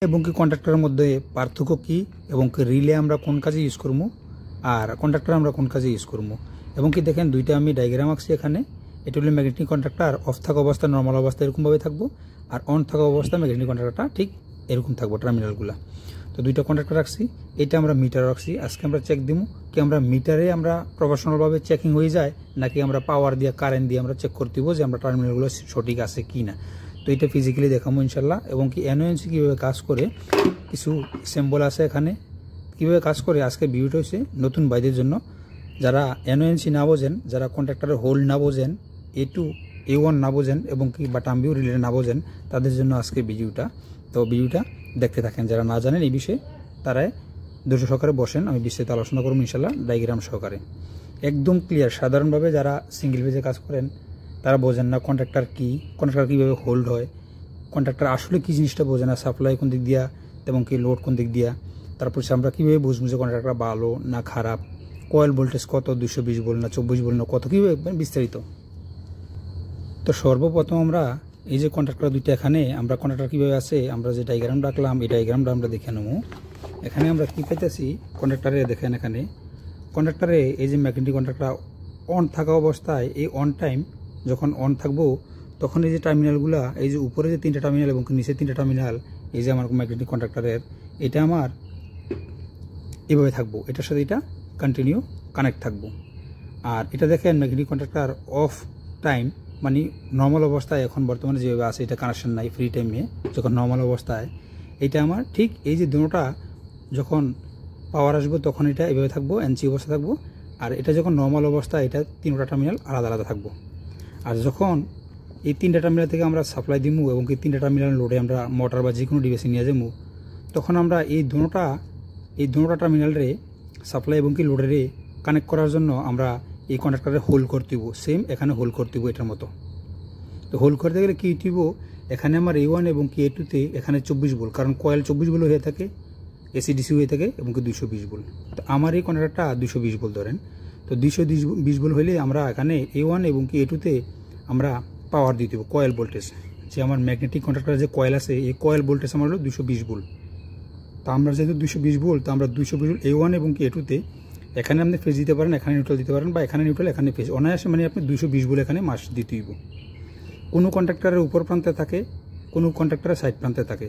এবং কি কন্ট্রাক্টরের মধ্যে পার্থক্য কি এবং কি রিলে আমরা কোন কাজে ইউজ করবো আর কন্ট্রাক্টর আমরা কোন কাজে ইউজ করবো এবং কি দেখেন দুইটা আমি ডায়াগ্রাম আঁকছি এখানে। এটা হলো ম্যাগনেটিক কন্ট্রাক্টর অফ থাকা অবস্থা নর্মাল অবস্থা এরকমভাবে থাকবো, আর অন থাকা অবস্থা ম্যাগনেটিক কন্ট্রাক্টরটা ঠিক এরকম থাকবো টার্মিনালগুলো। তো দুইটা কন্ট্রাক্টর রাখছি, এটা আমরা মিটার রাখছি। আজকে আমরা চেক দিব কি আমরা মিটারে আমরা প্রফেশনালভাবে চেকিং হয়ে যায় নাকি আমরা পাওয়ার দিয়ে কারেন্ট দিয়ে আমরা চেক করতে দিব যে আমরা টার্মিনালগুলো সঠিক আছে কি না। তো এটা ফিজিক্যালি দেখাবো ইনশাল্লাহ। এবং কি এনওএনসি কীভাবে কাজ করে কিছু সিম্বল আছে এখানে কীভাবে কাজ করে। আজকে ভিডিওটা হচ্ছে নতুন ভাইদের জন্য, যারা এনওএনসি না বোঝেন, যারা কন্ট্রাক্টরের হোল্ড না বোঝেন, A2 A1 না বোঝেন এবং কি বা টার্মভিউ রিলেটেড না বোঝেন, তাদের জন্য আজকে ভিডিওটা। তো ভিডিওটা দেখতে থাকেন, যারা না জানেন এই বিষয়ে তারা ধৈর্য সহকারে বসেন, আমি বিস্তারিত আলোচনা করব ইনশাল্লাহ ডায়াগ্রাম সহকারে। একদম ক্লিয়ার। সাধারণভাবে যারা সিঙ্গেল পেজে কাজ করেন তারা বোঝেন না কন্ট্রাক্টর কী, কন্ট্রাক্টর কীভাবে হোল্ড হয়, কন্ট্রাক্টর আসলে কী জিনিসটা বোঝে না, সাপ্লাই কোন দিক দিয়া এবং কি লোড কোন দিক দিয়া। তারপর আমরা কীভাবে বুঝবো যে কন্ট্রাক্টর ভালো না খারাপ, কয়েল ভোল্টেজ কত, 220 ভোল্ট না 24 ভোল্ট না কত, কীভাবে বিস্তারিত। তো সর্বপ্রথম আমরা এই যে কন্ট্রাক্টর দুইটা এখানে আমরা কন্ট্রাক্টর কীভাবে আছে আমরা যে ডায়াগ্রাম রাখলাম এই ডায়াগ্রামটা আমরা দেখে নেবো। এখানে আমরা কী পাইতেছি কন্ট্রাক্টরে দেখেন, এখানে কন্ট্রাক্টরে এই যে ম্যাগনেটিক কন্ট্রাক্টর অন থাকা অবস্থায় এই অন টাইম যখন অন থাকবো তখন এই যে টার্মিনালগুলা এই যে উপরে যে 3টা টার্মিনাল এবং নিচে 3টা টার্মিনাল এই যে আমার ম্যাগনেটিক কন্ট্রাক্টরের এটা আমার এভাবে থাকবো, এটার সাথে এটা কন্টিনিউ কানেক্ট থাকবো। আর এটা দেখেন ম্যাগনেটিক কন্ট্রাক্টর অফ টাইম মানে নর্মাল অবস্থায় এখন বর্তমানে যেভাবে আছে এটা কানেকশন নাই, ফ্রি টাইমে যখন নর্মাল অবস্থায় এটা আমার ঠিক এই যে দুটোটা যখন পাওয়ার আসবে তখন এটা এভাবে থাকবো, এনসি অবস্থা থাকবো। আর এটা যখন নর্মাল অবস্থা এটা 3টা টার্মিনাল আলাদা আলাদা থাকবো। আর যখন এই 3টা টার্মিনাল থেকে আমরা সাপ্লাই দিব এবং কি 3টা টার্মিনাল লোডে আমরা মোটর বা যে কোনো ডিভাইসে নিয়ে যাবো, তখন আমরা এই দুটোটা টার্মিনালরে সাপ্লাই এবং কি লোডেরে কানেক্ট করার জন্য আমরা এই কন্ট্রাক্টরে হোল্ড করতে দিব। সেম এখানে হোল্ড করতে দিব এটার মতো। তো হোল্ড করতে গেলে কী দিব, এখানে আমার A1 এবং কি A2তে এখানে 24 ভোল্ট, কারণ কয়েল 24 ভোল্ট হয়ে থাকে, AC/DC হয়ে থাকে এবং কি 220 ভোল্ট। তো আমার এই কন্ট্রাক্টরটা 220 ভোল্ট ধরেন। তো 220 ভোল্ট হলে আমরা এখানে A1 এবং কি A2তে আমরা পাওয়ার দিয়ে দেবো কয়েল ভোল্টেজ। যে আমার ম্যাগনেটিক কন্ট্রাক্টরের যে কয়েল আছে এই কয়েল ভোল্টেজ আমার হলো 220 ভোল্ট। তো আমরা যেহেতু 220 ভোল্ট, তো আমরা 220 ভোল্ট A1 এবং কি A2তে এখানে আপনি ফেজ দিতে পারেন, এখানে নিউট্রাল দিতে পারেন, বা এখানে নিউট্রাল এখানে ফেজ, অনায়াসে মানে আপনি 220 ভোল্ট এখানে মাস দিতে হইব। কোনো কন্ট্রাক্টরের উপর প্রান্তে থাকে, কোনো কন্ট্রাক্টরের সাইড প্রান্তে থাকে।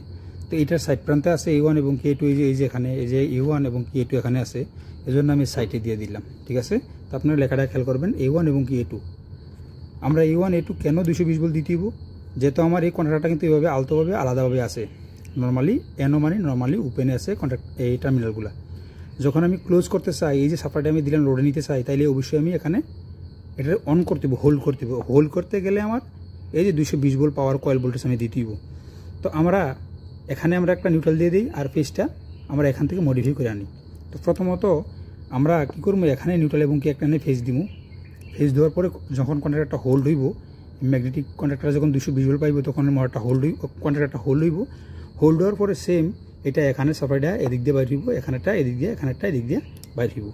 তো এইটার সাইড প্রান্তে আছে A1 এবং কি A2, এই যে এখানে এই যে A1 এবং কি A2 এখানে আছে, এজন্য আমি সাইডে দিয়ে দিলাম, ঠিক আছে। তো আপনারা লেখাটা খেয়াল করবেন, A1 এবং কি A2। আমরা A1 A2 কেন 220 ভোল্ট দিতে হইব, যেহেতু আমার এই কন্ট্রাক্টরটা কিন্তু এইভাবে আলতোভাবে আলাদাভাবে আছে। নর্মালি এনো মানে নর্মালি ওপেনে আছে কন্ট্রাক্ট এই টার্মিনালগুলো। যখন আমি ক্লোজ করতে চাই, এই যে সাপ্লাইটা আমি দিলাম লোডে নিতে চাই, তাইলে অবশ্যই আমি এখানে এটা অন করতে হবে, হোল্ড করতে হবে। হোল্ড করতে গেলে আমার এই যে 220 ভোল্ট পাওয়ার কয়েল ভোল্টেজ আমি দিতে হইব। তো আমরা এখানে আমরা একটা নিউট্রাল দিয়ে দিই আর ফেজটা আমরা এখান থেকে মডিফাই করে আনি। তো প্রথমত আমরা কী করবো, এখানে নিউট্রাল এবং কি একটা ফেজ দিব। ফেজ দেওয়ার পরে যখন কন্ট্রাক্টরটা হোল্ড হইব, ম্যাগনেটিক কন্ট্রাক্টর যখন 220 ভোল্ট পাইব তখন মোটরটা কন্ট্রাক্টরটা হোল্ড হইব। হোল্ড হওয়ার পরে সেম এটা এখানে সাপ্লাইটা এদিক দিয়ে বাইর হইব, এখানেটা এদিক দিয়ে, এখানেটা এদিক দিয়ে বাইর হইব।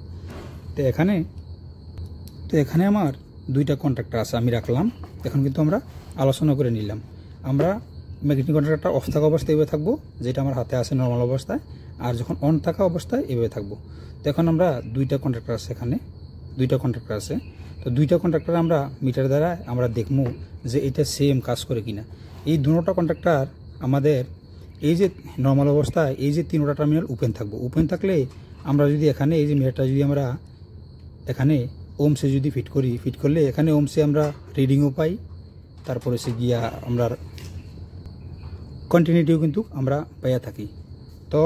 তো এখানে আমার 2টা কন্ট্রাক্টর আছে আমি রাখলাম। এখন কিন্তু আমরা আলোচনা করে নিলাম। আমরা ম্যাগনেটিক কন্ট্রাক্টরটা অফ থাকা অবস্থায় এভাবে থাকবো, যেটা আমার হাতে আছে নর্মাল অবস্থায়, আর যখন অন থাকা অবস্থায় এভাবে থাকবো। তো এখন আমরা 2টা কন্ট্রাক্টর আছে, এখানে 2টা কন্ট্রাক্টর আছে। তো 2টা কন্ট্রাক্টর আমরা মিটার দ্বারা আমরা দেখবো যে এটা সেম কাজ করে কিনা। এই দুটোটা কন্ট্রাক্টর আমাদের এই যে নর্মাল অবস্থায় এই যে 3টা টার্মিনাল ওপেন থাকবো। ওপেন থাকলে আমরা যদি এখানে এই যে মিটারটা যদি আমরা এখানে ওমসে যদি ফিট করলে এখানে ওমসে আমরা রিডিংও পাই, তারপরে সে গিয়া আমরা কন্টিনিউটিও কিন্তু আমরা পাইয়া থাকি। তো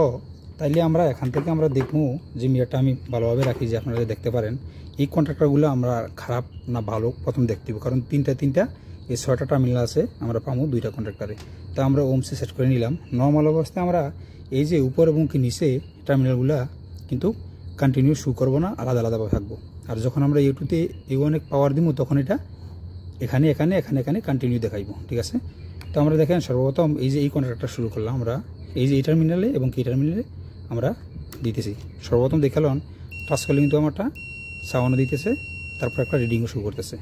তাইলে আমরা এখান থেকে আমরা দেখবো যে মিটারটা আমি ভালোভাবে রাখি যে আপনারা দেখতে পারেন এই কন্ট্রাক্টরগুলো আমরা খারাপ না ভালো প্রথম দেখতে হবে, কারণ 3টা এই 6টা টার্মিনাল আছে আমরা পাবো 2টা কন্ট্রাক্টরে। তা আমরা ওমসে সেট করে নিলাম। নর্মাল অবস্থায় আমরা এই যে উপর এবং কি নিচে টার্মিনালগুলো কিন্তু কন্টিনিউ শু করবো না, আলাদা আলাদাভাবে থাকবো। আর যখন আমরা A2তে A1 পাওয়ার দিব তখন এটা এখানে এখানে এখানে এখানে কন্টিনিউ দেখাইব, ঠিক আছে। তো আমরা দেখেন সর্বপ্রথম এই যে এই কন্ট্রাক্টরটা শুরু করলাম আমরা এই যে এই টার্মিনালে এবং কি টার্মিনালে আমরা দিতেছি। সর্বপ্রথম দেখালাম টাচ করলে কিন্তু আমারটা সাউন্ড দিতেছে, তারপর একটা রিডিংও শুরু করতেছে।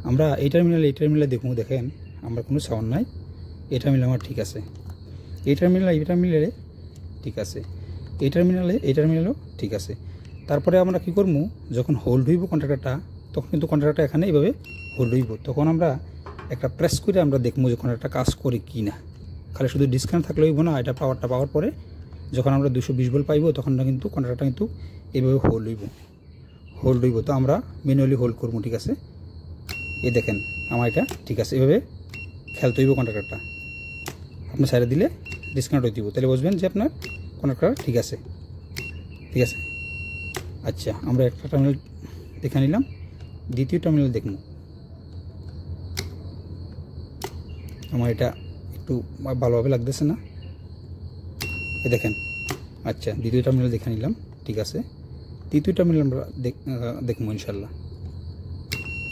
আমরা এই টার্মিনালে দেখবো, দেখেন আমরা কোনো সাউন্ড নাই, এই টার্মিনাল আমার ঠিক আছে। এই টার্মিনালে ঠিক আছে, এই টার্মিনালেও ঠিক আছে। তারপরে আমরা কি করব, যখন হোল্ড হইব কন্ট্রাক্টরটা, তখন কিন্তু কন্ট্রাক্টরটা এখানে এইভাবে হোল্ড হইব। তখন আমরা একটা প্রেস করে আমরা দেখবো যে কন্ট্রাক্টরটা কাজ করে কি না। খালি শুধু ডিসকানেক্ট থাকলে হইব না, এটা পাওয়ারটা পাওয়ার পরে যখন আমরা 220 ভোল্ট পাইব তখন কিন্তু কন্ট্রাক্টরটা কিন্তু এইভাবে হোল্ড হইব। তো আমরা ম্যানুয়ালি হোল্ড করবো, ঠিক আছে। এই দেখেন আমার এটা ঠিক আছে, এভাবে খেলতে হইব কন্ট্রাক্টরটা। আপনি সাইডে দিলে ডিসকানেক্ট হয়ে দিব, তাহলে বুঝবেন যে আপনার কন্ট্রাক্টর ঠিক আছে। আচ্ছা, আমরা একটা টার্মিনাল দেখে নিলাম, দ্বিতীয় টার্মিনাল দেখব। আমার এটা একটু ভালোভাবে লাগতেছে না, এ দেখেন। আচ্ছা, দ্বিতীয় টার্মিনাল দেখে নিলাম, ঠিক আছে। তৃতীয় টার্মিনাল আমরা দেখবো ইনশাল্লাহ।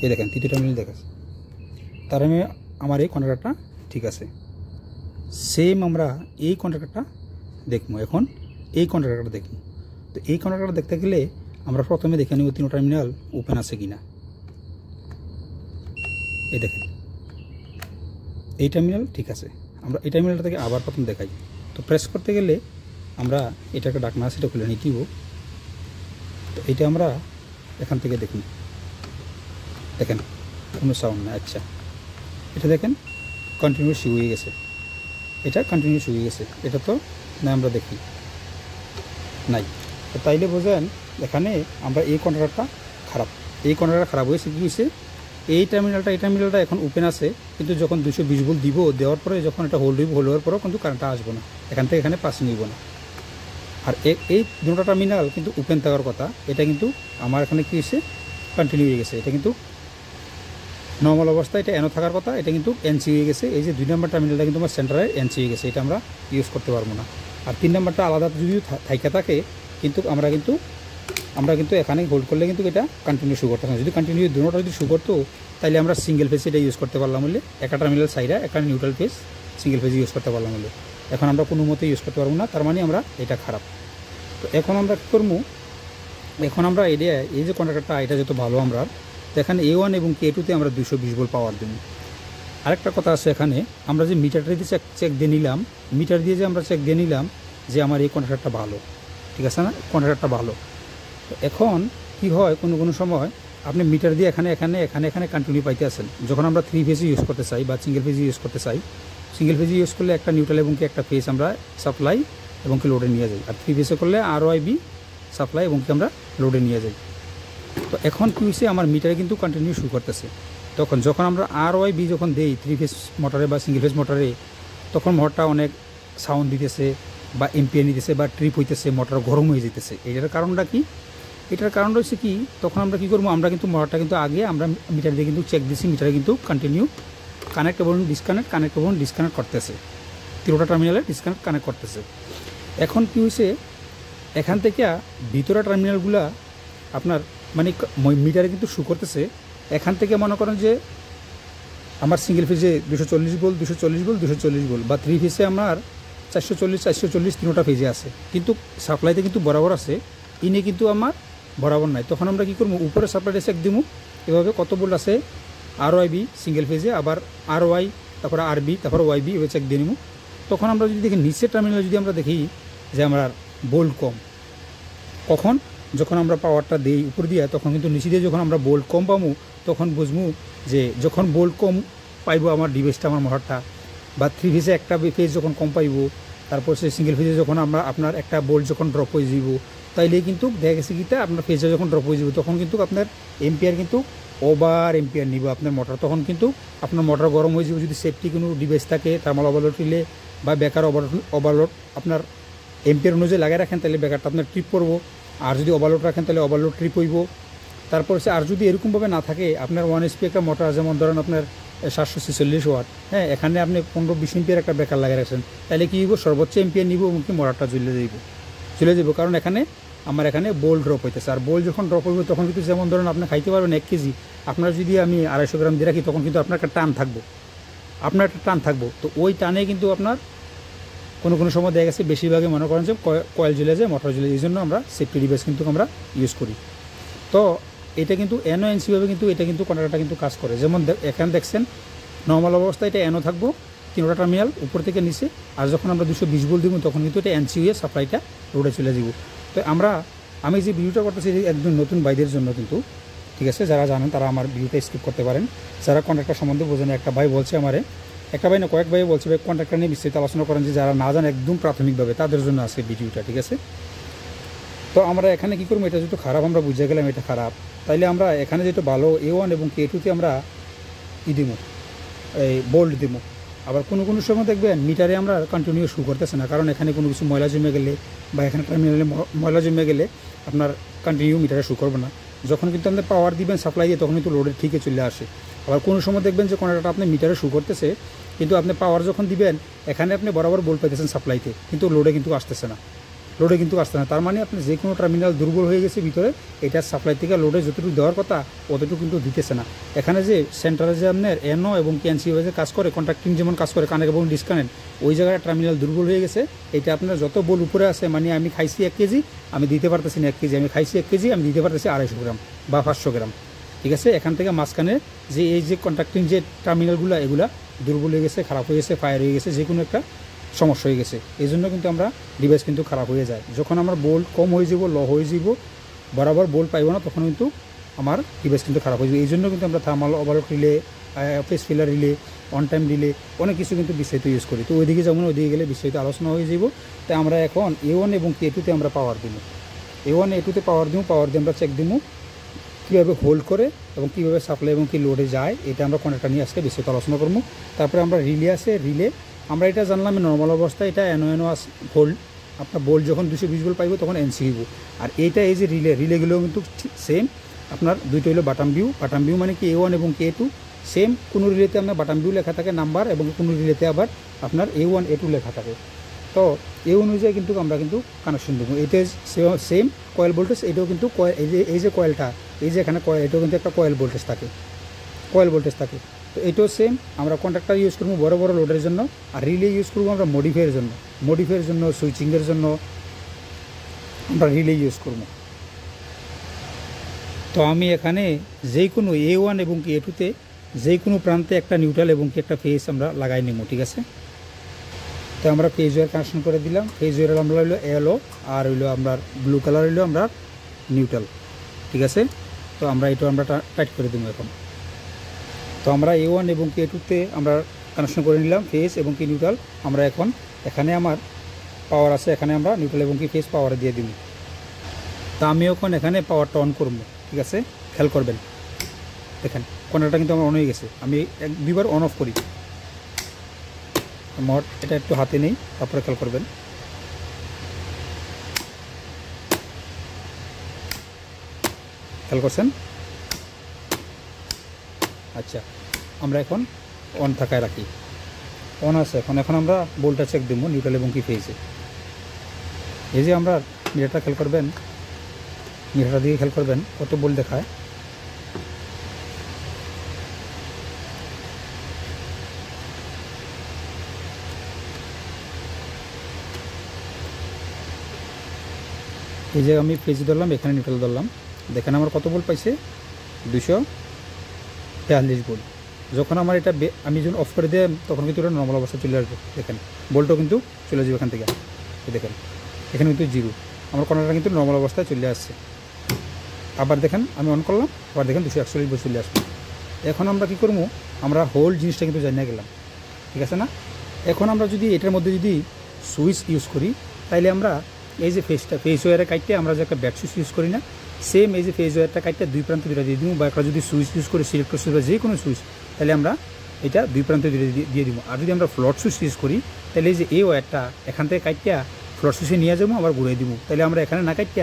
এই দেখেন তৃতীয় টার্মিনাল দেখাচ্ছে, তার মানে আমার এই কন্ট্রাক্টরটা ঠিক আছে। সেম আমরা এই কন্ট্রাক্টরটা দেখবো। এখন এই কন্ট্রাক্টরটা দেখবো। তো এই কন্ট্রাক্টরটা দেখতে গেলে আমরা প্রথমে দেখে নেব 3 টার্মিনাল ওপেন আছে কিনা। এই দেখেন এই টার্মিনাল ঠিক আছে। আমরা এই টার্মিনালটা থেকে আবার প্রথম দেখাই। তো প্রেস করতে গেলে আমরা এটাকে ডাকনা আছে, এটা খুলে নিতেইব। তো এটা আমরা এখান থেকে দেখুন, দেখেন কোনো সাউন্ড না। আচ্ছা, এটা দেখেন কন্টিনিউ শু হয়ে গেছে, এটা কন্টিনিউ শু হয়ে গেছে। এটা তো না, আমরা দেখি নাই। তো তাইলে বোঝেন এখানে আমরা এই কন্ট্রাক্টরটা খারাপ। এই কন্ট্রাক্টরটা খারাপ হয়েছে কী হয়েছে, এই টার্মিনালটা এখন ওপেন আছে, কিন্তু যখন 220 ভোল্ট দেওয়ার পরে যখন এটা হোল্ড হওয়ার পরেও কিন্তু কারেন্টটা আসবো না, এখান থেকে এখানে পাস নিব না। আর এই দুটো টার্মিনাল কিন্তু ওপেন থাকার কথা, এটা কিন্তু আমার এখানে কী হয়েছে, কন্টিনিউ হয়ে গেছে। এটা কিন্তু নর্মাল অবস্থায় এটা এনও থাকার কথা, এটা কিন্তু এনসি হয়ে গেছে। এই যে 2 নম্বর টার্মিনালটা কিন্তু আমার সেন্টারে এনসি হয়ে গেছে, এটা আমরা ইউজ করতে পারবো না। আর 3 নম্বরটা আলাদা যদিও থাইকা থাকে, কিন্তু আমরা কিন্তু এখানে হোল্ড করলে কিন্তু এটা কন্টিনিউ শু করতে হবে। যদি কন্টিনিউ দুটোটা যদি শু করতো, তাহলে আমরা সিঙ্গেল ফেজ এটা ইউজ করতে পারলাম বলে, একটা টার্মিনাল সাইডে একটা neutral phase single phase use করতে পারলাম বলে। এখন আমরা কোনো মতে ইউজ করতে পারবো না, তার মানে আমরা এটা খারাপ। তো এখন আমরা কী করবো, এখন আমরা এই যে কন্ট্রাক্টরটা এটা যত ভালো আমরা, তো এখানে A1 এবং K2-তে আমরা 220 ভোল্ট পাওয়ার দেব। আরেকটা কথা আছে, এখানে আমরা যে মিটারটা দিয়ে চেক দিয়ে নিলাম, মিটার দিয়ে যে আমরা চেক দিয়ে নিলাম যে আমার এই কন্ট্রাক্টরটা ভালো, ঠিক আছে না, কন্ট্রাক্টরটা ভালো। এখন কি হয়, কোনো সময় আপনি মিটার দিয়ে এখানে কন্টিনিউ পাইতে আসেন। যখন আমরা 3 ফেজ ইউজ করতে চাই বা সিঙ্গেল ফেজ ইউজ করতে চাই, সিঙ্গেল ফেজ ইউজ করলে একটা নিউট্রাল এবং একটা ফেজ আমরা সাপ্লাই এবং লোডে নিয়ে যাই। আর 3 ফেজে করলে ROIB সাপ্লাই এবং আমরা লোডে নিয়ে যাই। তো এখন কী হয়েছে, আমার মিটারে কিন্তু কন্টিনিউ শু করতেছে। যখন আমরা ROIB যখন দেই 3 ফেজ মোটরে বা সিঙ্গেল ফেজ মোটরে, তখন মোটরটা অনেক সাউন্ড দিতেছে বা এম্পিয়ার নিতেছে বা ট্রিপ হইতেছে, মোটর গরম হয়ে যেতেছে। এটার কারণটা কি, এটার কারণ রয়েছে কি, তখন আমরা কী করবো, আমরা কিন্তু মোটরটা কিন্তু আগে আমরা মিটার দিয়ে কিন্তু চেক দিচ্ছি, মিটারে কিন্তু কন্টিনিউ কানেক্ট এবং ডিসকানেক্ট করতেছে, 3টা টার্মিনালে কানেক্ট করতেছে। এখন কী হয়েছে, এখান থেকে ভিতরে টার্মিনালগুলা আপনার মানে মিটারে কিন্তু শু করতেছে। এখান থেকে মনে করেন যে আমার সিঙ্গেল ফেজে 240 ভোল্ট বা 3 ফেজে আমার 440 3টা ফেজে আছে, কিন্তু সাপ্লাইতে কিন্তু বরাবর আছে, ইনে কিন্তু আমার বরাবর নাই। তখন আমরা কী করবো, উপরে সাপ্লাইটা চেক দিব, এভাবে কত ভোল্ট আছে ROIB সিঙ্গেল ফেজে, আবার ROI, তারপরে RB, তারপরে YB এভাবে চেক দিয়ে নিব। তখন আমরা যদি দেখি নিচের টার্মিনাল যদি আমরা দেখি যে আমরা বোল্ট কম, যখন আমরা পাওয়ারটা দিই উপর দিয়ে, তখন কিন্তু নিচে দিয়ে যখন আমরা বোল্ট কম পাবো, তখন বুঝবো যে যখন বোল্ট কম পাইব আমার ডিভাইসটা, আমার মোটরটা, বা 3 ফেজে একটা ফেজ যখন কম পাইব, তারপর সে সিঙ্গেল ফেজে যখন আপনার একটা বোল্ট যখন ড্রপ হয়ে যাব, তাইলে কিন্তু দেখা গেছে কি আপনার ফেজে যখন ড্রপ হয়ে যাব, তখন কিন্তু আপনার এম্পিয়ার কিন্তু ওভার এম্পিয়ার নিব আপনার মোটর। তখন কিন্তু আপনার মোটর গরম হয়ে যাবে। যদি সেফটি কোনো ডিভাইস থাকে, থার্মাল ওভারলোড হইলে বা বেকার ওভারলোড আপনার এম্পিয়ার অনুযায়ী লাগাই রাখেন, তাহলে বেকারটা আপনার ট্রিপ করবো। আর যদি ওভারলোড রাখেন, তাহলে ওভারলোড ট্রিপ হইব। তারপর আর যদি এরকমভাবে না থাকে, আপনার 1 HP একটা মোটর, যেমন ধরেন আপনার 746 ওয়াট, হ্যাঁ, এখানে আপনি 15-20 এম্পিয়ার একটা বেকার লাগাই রাখছেন, তাহলে কী হইব, সর্বোচ্চ এম্পিয়ার নিব এবং কি মোটরটা চলে যাব। কারণ আমার এখানে বোল্ট ড্রপ হইতেছে। আর বোল্ট যখন ড্রপ হইব, তখন কিন্তু যেমন ধরেন আপনি খাইতে পারবেন 1 কেজি, আপনার যদি আমি 250 গ্রাম দিয়ে রাখি, তখন কিন্তু আপনার একটা টান থাকবো। তো ওই টানে কিন্তু আপনার কোনো সময় দেখা গেছে বেশিরভাগই মনে করেন যে কয়েল জ্বলে যায়, মোটর জ্বলে, এই জন্য আমরা সেফটি ডিভাইস কিন্তু আমরা ইউজ করি। তো এটা কিন্তু এনও এনসিভাবে কিন্তু এটা কিন্তু কন্ট্রাক্টরটা কিন্তু কাজ করে। যেমন এখানে দেখছেন নর্মাল অবস্থায় এটা এনও থাকবো, তিনটা টার্মিনাল উপর থেকে নিচে, আর যখন আমরা 220 ভোল্ট দিব তখন কিন্তু এটা এনসি হয়ে সাপ্লাইটা লোডে চলে যাব। তো আমি যে ভিডিওটা করতেছি একদম নতুন ভাইদের জন্য কিন্তু, ঠিক আছে, যারা জানেন তারা আমার ভিডিওটা স্কিপ করতে পারেন। যারা কন্ট্রাক্টর সম্বন্ধে বোঝেন, একটা ভাই বলছে আমারে, একটা ভাই না কয়েক ভাই বলছে ভাই কন্ট্রাক্টর নিয়ে বিস্তারিত আলোচনা করেন, যে যারা না জানে একদম প্রাথমিকভাবে তাদের জন্য আছে ভিডিওটা, ঠিক আছে। তো আমরা এখানে কী করবো, এটা যেহেতু খারাপ আমরা বুঝে গেলাম এটা খারাপ, তাইলে আমরা এখানে যেহেতু ভালো A1 এবং K2-তে আমরা দিব, এই বোল্ট দিব। আবার কোনো সময় দেখবেন মিটারে আমরা কন্টিনিউ শু করতেছে না, কারণ এখানে কোনো কিছু ময়লা জমে গেলে বা এখানে টার্মিনালে ময়লা জমে গেলে আপনার কন্টিনিউ মিটারে শু করবে না। যখন কিন্তু আপনি পাওয়ার দিবেন সাপ্লাই দিয়ে তখন কিন্তু লোডের ঠিকই চলে আসে। আবার কোনো সময় দেখবেন যে কোনোটা আপনি মিটারে শু করতেছে, কিন্তু আপনি পাওয়ার যখন দিবেন এখানে আপনি বরাবর বোল্ট পাইতেছেন সাপ্লাইতে, কিন্তু লোডে কিন্তু আসতেছে না, তার মানে আপনি যে কোনো টার্মিনাল দুর্বল হয়ে গেছে ভিতরে, এটা সাপ্লাই থেকে লোডে যতটুকু দেওয়ার কথা অতটুকু কিন্তু দিতেছে না। এখানে যে সেন্টারে যে আপনার এনও এবং ক্যান্সি যে কাজ করে, কন্ট্রাক্টিং যেমন কাজ করে, কানেক্ট এবং ডিসকানেক্ট, ওই জায়গায় টার্মিনাল দুর্বল হয়ে গেছে। এটা আপনার যত বোল উপরে আছে, মানে আমি খাইছি 1 কেজি, আমি দিতে পারতেছি না 1 কেজি, আমি খাইছি 1 কেজি, আমি দিতে পারতেছি 250 গ্রাম বা 500 গ্রাম, ঠিক আছে। এখান থেকে মাঝখানে যে এই যে কন্ট্রাক্টিং যে টার্মিনালগুলো, এগুলা দুর্বল হয়ে গেছে, খারাপ হয়ে গেছে, ফায়ার হয়ে গেছে, যে কোনো একটা সমস্যা হয়ে গেছে। এই জন্য কিন্তু আমরা ডিভাইস কিন্তু খারাপ হয়ে যায়। যখন আমার বোল্ট কম হয়ে যাব, লো হয়ে যাব, বরাবর বোল্ট পাইব না, তখন কিন্তু আমার ডিভাইস কিন্তু খারাপ হয়ে যাবে। এই জন্য কিন্তু আমরা thermal overload relay, face filler relay, on time relay, অনেক কিছু কিন্তু বিস্তারিত ইউজ করি। তো ওইদিকে যেমন ওইদিকে গেলে বিস্তারিত আলোচনা হয়ে যাব। তাই আমরা এখন A1 এবং K2-তে আমরা পাওয়ার দিব, A1 A2-তে পাওয়ার দিয়ে আমরা চেক দিব কীভাবে হোল্ড করে এবং কীভাবে সাপ্লাই এবং কী লোডে যায়, এটা আমরা কনেক্টর নিয়ে আজকে বিস্তারিত আলোচনা করবো। তারপরে আমরা রিলে আছে, রিলে আমরা এটা জানলাম নর্মাল অবস্থায় এটা এনো ভোল্ট, আপনার বোল্ট যখন 220 ভোল্ট পাইব তখন এনসি হইব। আর এইটা এই যে রিলেগুলো কিন্তু সেম, আপনার দুইটা হলো বাটাম ভিউ মানে কি A1 এবং K2 সেম। কোনো রিলেতে আপনার বাটাম ভিউ লেখা থাকে নাম্বার, এবং কোনো রিলেতে আবার আপনার A1 A2 লেখা থাকে। তো এই অনুযায়ী কিন্তু আমরা কিন্তু কানেকশন দেবো। এটা সেম কয়েল ভোল্টেজ, এটাও কিন্তু এই যে কয়েলটা, এই যে এখানে কয়েল, এটাও কিন্তু একটা কয়েল ভোল্টেজ থাকে। তো এটাও সেম। আমরা কন্ট্রাক্টর ইউজ করবো বড় বড় লোডের জন্য, আর রিলে ইউজ করবো আমরা মডিফাইয়ের জন্য, সুইচিংয়ের জন্য আমরা রিলে ইউজ করবো। তো আমি এখানে যেই কোনো A1 এবং A2-তে যেই কোনো প্রান্তে একটা নিউট্রাল এবং একটা ফেজ আমরা লাগাই নেব, ঠিক আছে। তো আমরা ফেজ ওয়্যার কানেকশন করে দিলাম। ফেজ ওয়্যার আমরা হইলো এলো, আর হইলো আমরা ব্লু কালার হইলো আমরা নিউট্রাল, ঠিক আছে। তো আমরা এটা আমরা টাইট করে দেবো এখন। তো আমরা A1 এবং K2-তে আমরা কানেকশন করে নিলাম ফেজ এবং কি নিউট্রাল। আমরা এখন এখানে আমার পাওয়ার আছে, এখানে আমরা নিউট্রাল এবং কি ফেজ পাওয়ার দিয়ে দিব। তা আমি এখন এখানে পাওয়ারটা অন করবো, ঠিক আছে। খেয়াল করবেন, দেখেন কন্ট্রাক্টটা কিন্তু আমার অন হয়ে গেছে। আমি 2বার অন অফ করি, আমার এটা একটু হাতে নেই, তারপরে খেয়াল করবেন। খেয়াল করছেন? আচ্ছা, আমরা এখন অন থাকায় রাখি, অন আছে এখন আমরা বোল্টটা চেক দেবো নিউট্রাল এবং কি ফেজে। এই যে আমরা মিটারটা খেয়াল করবেন, মিটারটা দিয়ে খেয়াল করবেন কত বোল্ট দেখায়। এই যে আমি ফেজ ধরলাম, এখানে নিউট্রাল ধরলাম, দেখেন আমার কত বোল্ট পাইছে, 242 বোল্ট। যখন আমার এটা আমি যখন অফ করে দিই তখন কিন্তু এটা নর্মাল অবস্থা চলে আসবে। দেখেন বোল্টও কিন্তু চলে যাবে এখান থেকে, দেখেন এখানে কিন্তু 0, আমার কর্নারটা কিন্তু নর্মাল অবস্থায় চলে আসছে। আবার দেখেন আমি অন করলাম, আবার দেখেন 241 বোল্ট চলে আসবে। এখন আমরা কী করবো, আমরা হোল জিনিসটা কিন্তু জানিয়ে গেলাম, ঠিক আছে না। এখন আমরা যদি এটার মধ্যে যদি সুইচ ইউজ করি, তাইলে আমরা এই যে ফেজ ওয়্যারে কাটতে আমরা যে একটা ব্যাট সুইচ ইউজ করি না, সেম এই যে ফেজ ওয়্যারটা কাটতে 2 প্রান্তে 2টা দিয়ে দিব। বা একটা যদি সুইচ ইউজ করি, সিলেক্টর সুইচ বা যে কোনো সুইচ, তাহলে আমরা এটা 2 প্রান্তে 2টা দিয়ে দিব। আর যদি আমরা ফ্লট সুইচ ইউজ করি, তাহলে এই যে এই ওয়্যারটা এখান থেকে কাটতে ফ্লট সুইচে নিয়ে যাবো, আবার ঘুরে দিব। তাহলে আমরা এখানে না কাটতে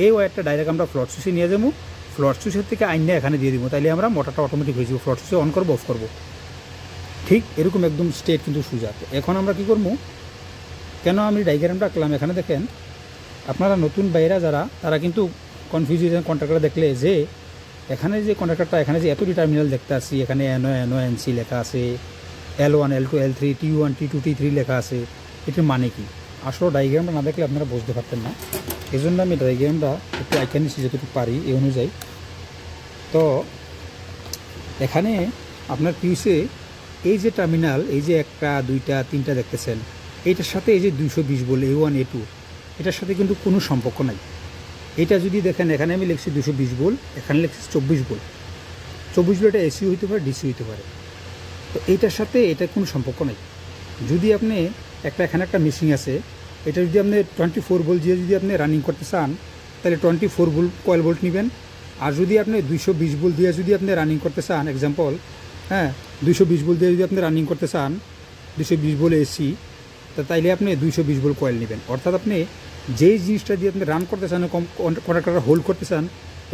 এই ওয়্যারটা ডাইরেক্ট আমরা ফ্লট সুইচে নিয়ে যাবো, ফ্লট সুইচের থেকে আইনে এখানে দিয়ে দিব। তাহলে আমরা মোটরটা অটোমেটিক হয়ে যাবো, ফ্লট সুইচে অন করবো অফ করবো, ঠিক এরকম একদম স্ট্রেট কিন্তু সোজা। এখন আমরা কী করবো, কেন আমি ডায়াগ্রামটা আঁকলাম এখানে দেখেন, আপনারা নতুন বাইরা যারা, তারা কিন্তু কনফিউশন কন্ট্রাক্টর দেখলে যে এখানে যে কন্ট্রাক্টরটা এখানে যে এতটি টার্মিনাল দেখতে আসছি, এখানে এনো এনসি লেখা আছে, L1 L2 L3 T1 T2 T3 লেখা আছে, এটির মানে কি? আসলে ডায়াগ্রামটা না দেখলে আপনারা বুঝতে পারতেন না। এই জন্য আমি ডায়াগ্রামটা একটু আইকা নিচ্ছি যতটুকু পারি এই অনুযায়ী। তো এখানে আপনার পিউসে এই যে টার্মিনাল, এই যে একটা দুইটা তিনটা দেখতেছেন, এইটার সাথে এই যে 220 ভোল্ট A1 A2 এটার সাথে কিন্তু কোনো সম্পর্ক নাই। এটা যদি দেখেন এখানে আমি লিখছি 220 ভোল্ট, এখানে লিখছি 24 ভোল্ট। 24 ভোল্ট এসি হইতে পারে, ডিসি হইতে পারে। তো এইটার সাথে এটা কোনো সম্পর্ক নাই। যদি আপনি এখানে একটা মেশিন আছে, এটা যদি আপনি 24 ভোল্ট দিয়ে যদি আপনি রানিং করতে চান, তাহলে 24 ভোল্ট কয়েল ভোল্ট নেবেন। আর যদি আপনি 220 ভোল্ট দিয়ে যদি আপনি রানিং করতে চান, এক্সাম্পল, হ্যাঁ, 220 ভোল্ট দিয়ে যদি আপনি রানিং করতে চান, 220 ভোল্ট এসি, তাইলে আপনি 220 ভোল্ট কয়েল নেবেন। অর্থাৎ আপনি যেই জিনিসটা দিয়ে আপনি রান করতে চান, কন্ডাক্টরটা হোল্ড করতে চান,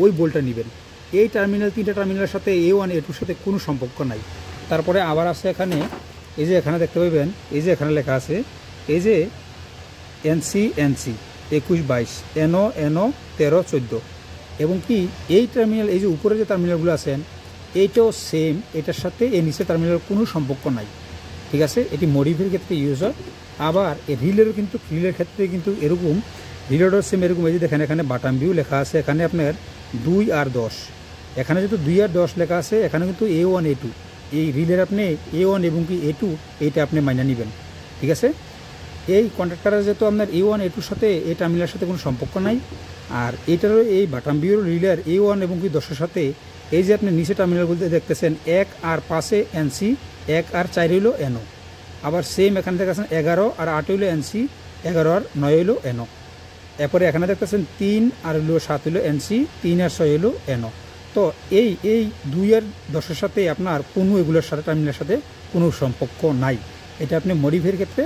ওই বোল্টটা নেবেন। এই টার্মিনাল, তিনটা টার্মিনালের সাথে A1 A2-র সাথে কোনো সম্পর্ক নাই। তারপরে আবার আছে এখানে, এই যে এখানে দেখতে পাবেন, এই যে এখানে লেখা আছে, এই যে NC 21-22, NO 13-14, এবং কি এই টার্মিনাল, এই যে উপরে যে টার্মিনালগুলো আছেন, এইটাও সেম, এটার সাথে এই নিচে টার্মিনালের কোনো সম্পর্ক নাই। ঠিক আছে, এটি মডিফাইয়ের ক্ষেত্রে ইউজ হয়। আবার এই রিলেরও কিন্তু, রিলের ক্ষেত্রে কিন্তু এরকম, রিলেরও সেম এরকম। এই যে দেখেন এখানে বাটাম ভিউ লেখা আছে, এখানে আপনার 2 আর 10, এখানে যেহেতু 2 আর 10 লেখা আছে, এখানে কিন্তু A1 A2, এই রিলের আপনি A1 এবং কি A2 এইটা আপনি মাইনা নেবেন। ঠিক আছে, এই কন্ডাক্টরের যেহেতু আপনার A1 A2-র সাথে এই টার্মিনালের সাথে কোনো সম্পর্ক নাই। আর এইটারও এই বাটাম ভিউর রিলের A1 এবং কি 10-এর সাথে এই যে আপনি নিচে টার্মিনাল বলতে দেখতেছেন 1 আর 5-এ NC, 1 আর 4 হইল NO। আবার সেম এখানে দেখতেছেন 11 আর 8 হইল NC, 11 আর 9 হইল NO। এরপরে এখানে দেখতেছেন 3 আর 7 হইল NC, 3 আর 6 হইল NO। তো এই 2 আর 10-এর সাথে আপনার কোনো এগুলোর সাথে টার্মিনালের সাথে কোনো সম্পর্ক নাই। এটা আপনি মডিফাইয়ের ক্ষেত্রে,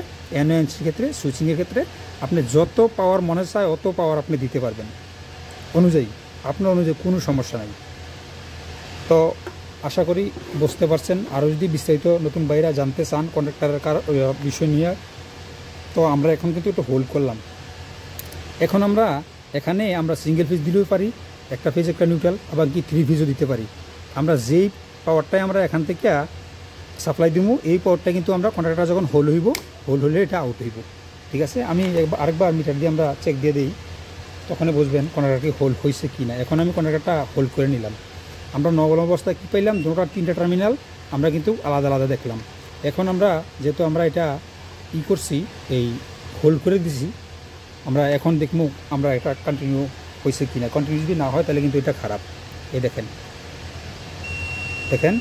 NO/NC ক্ষেত্রে, সুইচিংয়ের ক্ষেত্রে আপনি যত পাওয়ার মনে চায় অত পাওয়ার আপনি দিতে পারবেন অনুযায়ী, আপনার অনুযায়ী কোনো সমস্যা নাই। তো আশা করি বুঝতে পারছেন। আরও যদি বিস্তারিত নতুন বাইরা জানতে চান কন্ডাক্টরের বিষয় নিয়ে, তো আমরা এখন কিন্তু একটু হোল্ড করলাম। এখন আমরা এখানে সিঙ্গেল ফেজ দিলেও পারি, একটা ফেজ একটা নিউট্রাল, আবার কি 3 ফেজও দিতে পারি। আমরা যেই পাওয়ারটাই আমরা এখান থেকে সাপ্লাই দিব, এই পাওয়ারটা কিন্তু আমরা কন্ডাক্টর যখন হোল্ড হলে এটা আউট হইব। ঠিক আছে, আমি আরেকবার মিটার দিয়ে আমরা চেক দিয়ে দিই, তখন বুঝবেন কন্ডাক্টরটি হোল্ড হয়েছে কি না। এখন আমি কন্ডাক্টরটা হোল্ড করে নিলাম। আমরা নর্মাল অবস্থায় কী পাইলাম, দুটোটা 3টা টার্মিনাল আমরা কিন্তু আলাদা আলাদা দেখলাম। এখন আমরা যেহেতু আমরা এটা করছি, এই হোল্ড করে দিছি, আমরা এখন দেখবো আমরা এটা কন্টিনিউ হয়েছে কি না। কন্টিনিউ যদি না হয় তাহলে কিন্তু এটা খারাপ। এই দেখেন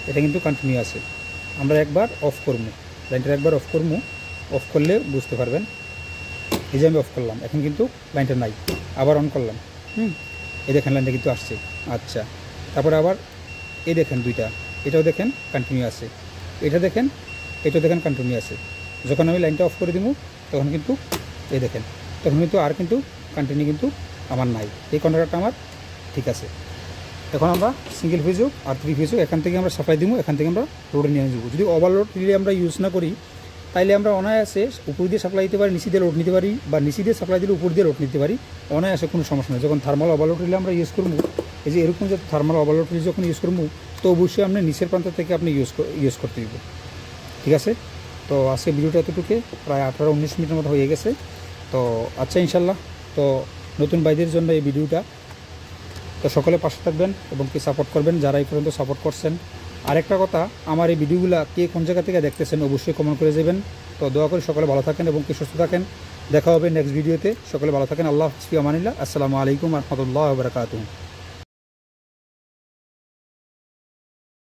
এটা কিন্তু কন্টিনিউ আছে। আমরা একবার অফ করবো, লাইনটা একবার অফ করবো, অফ করলে বুঝতে পারবেন। এই যে আমি অফ করলাম, এখন কিন্তু লাইনটা নাই। আবার অন করলাম, এই দেখেন লাইনটা কিন্তু আসছে। আচ্ছা, তারপরে আবার এই দেখেন দুইটা, এটাও দেখেন কন্টিনিউ আছে, এটাও দেখেন কন্টিনিউ আছে। যখন আমি লাইনটা অফ করে দিব তখন কিন্তু এই দেখেন, তখন কিন্তু আর কিন্তু কন্টিনিউ কিন্তু আমার নাই। এই কন্ডাক্টরটা আমার ঠিক আছে। এখন আমরা সিঙ্গেল ফেজও আর 3 ফেজও এখান থেকে আমরা সাপ্লাই দিব, এখান থেকে আমরা লোডে নিয়ে যাব। যদি ওভারলোড রিলে আমরা ইউজ না করি, তাইলে আমরা অনায়াসে উপর দিয়ে সাপ্লাই দিতে পারি, নিচে দিয়ে লোড নিতে পারি, বা নিচে দিয়ে সাপ্লাই দিলে উপর দিয়ে লোড নিতে পারি, অনায়াসে কোনো সমস্যা নেই। যখন থার্মাল ওভারলোড রিলে আমরা ইউজ করবো, এই যে এরকম যে থার্মাল ওভারলোড রিলে যখন ইউজ করবো, তো অবশ্যই আপনি নিচের প্রান্ত থেকে আপনি ইউজ করতে দিব। ঠিক আছে, তো আজকে ভিডিওটা এতটুকু, প্রায় 18-19 মিনিটের মতো হয়ে গেছে। তো আচ্ছা, ইনশাল্লাহ, তো নতুন ভাইদের জন্য এই ভিডিওটা, তো সকলে পাশে থাকবেন এবং কি সাপোর্ট করবেন যারা এই পর্যন্ত সাপোর্ট করছেন। আরেকটা কথা, আমার এই ভিডিওগুলো কে কোন জায়গা থেকে দেখতেছেন অবশ্যই কমেন্ট করে যাবেন। তো দোয়া করে সকলে ভালো থাকেন এবং কি সুস্থ থাকেন। দেখা হবে নেক্সট ভিডিওতে। সকলে ভালো থাকেন। আল্লাহ হাফিজ, ফি আমানিল্লাহ। আসসালামু আলাইকুম ওয়া রাহমাতুল্লাহি ওয়া বারাকাতুহু।